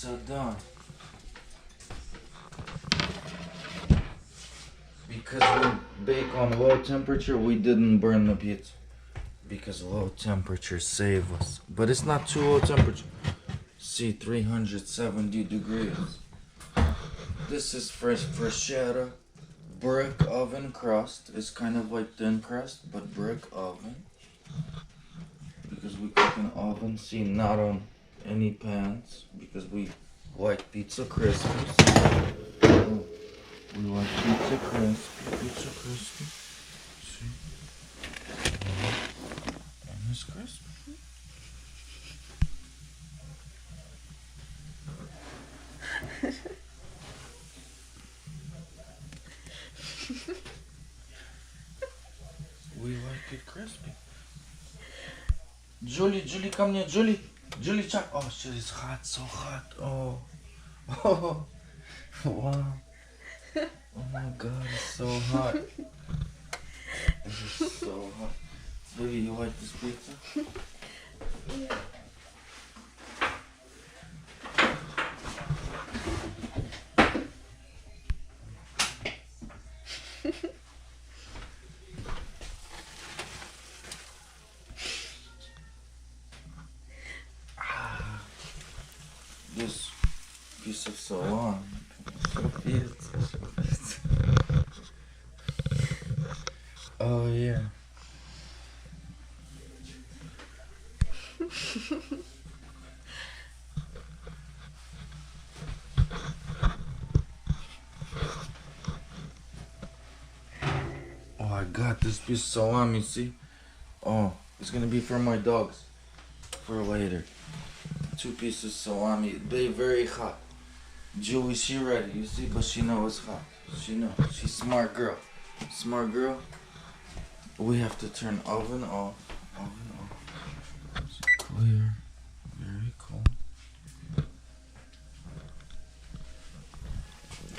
pizza done. Because we bake on low temperature, we didn't burn the pizza. Because low temperature save us. But it's not too low temperature. See, 370 degrees. This is fresh prosciutto. Brick oven crust. It's kind of like thin crust, but brick oven. Because we cook in oven. See, not on any pans. Because we like pizza crispy. We like pizza crispy. Pizza crispy. See? And it's crispy. We like it crispy. Julie, come here, Julie. Julie, check. Oh shit, it's hot, so hot. Oh, oh, wow. Oh my god, it's so hot. It is so hot. Baby, you like this pizza? Yeah. This piece of salami. Oh yeah. Oh, I got this piece of salami, see? Oh, it's gonna be for my dogs. For later. 2 pieces of salami. They very hot. Julie, she ready, you see? But she know it's hot. She know. She's smart girl. Smart girl. We have to turn oven off. Oven off. It's clear. Very cool.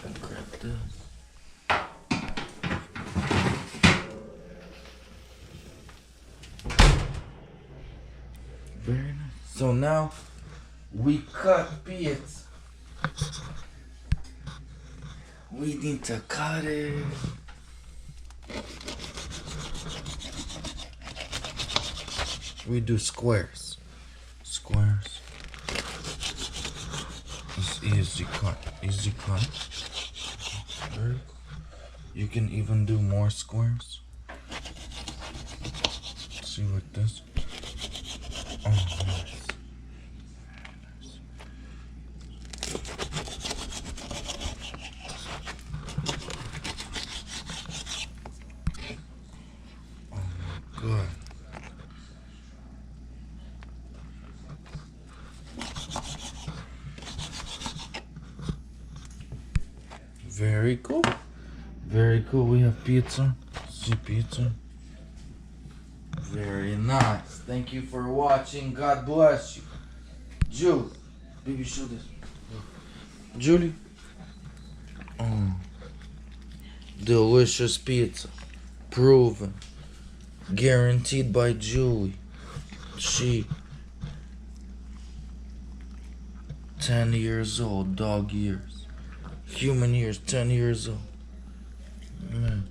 And grab this. Very nice. So now we cut pizza. We need to cut it. We do squares. Squares. It's easy cut. Easy cut. Very cool. You can even do more squares. See, like this. Oh, nice. Good. Very cool. Very cool. We have pizza. See pizza. Very nice. Thank you for watching. God bless you. Julie. Baby, show this. Julie. Oh. Delicious pizza. Proven. Guaranteed by Julie. She 10 years old, dog years. Human years, 10 years old. Man,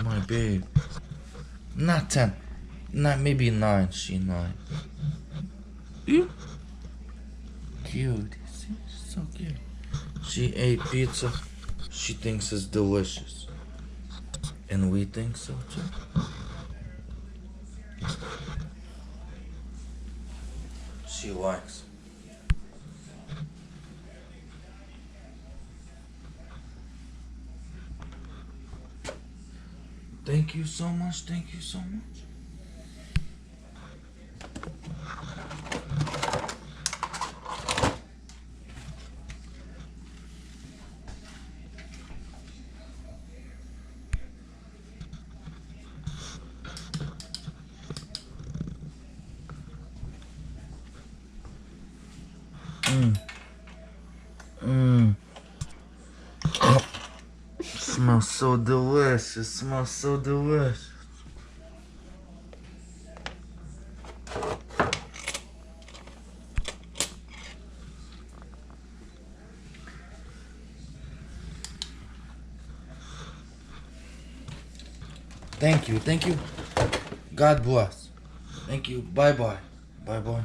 my babe. Not 10. Not maybe 9. She 9. Cute. See? She's so cute. She ate pizza. She thinks it's delicious. And we think so too. She likes. Thank you so much. Thank you so much. Smells so delicious. Smells so delicious. Thank you. God bless. Thank you. Bye bye. Bye bye.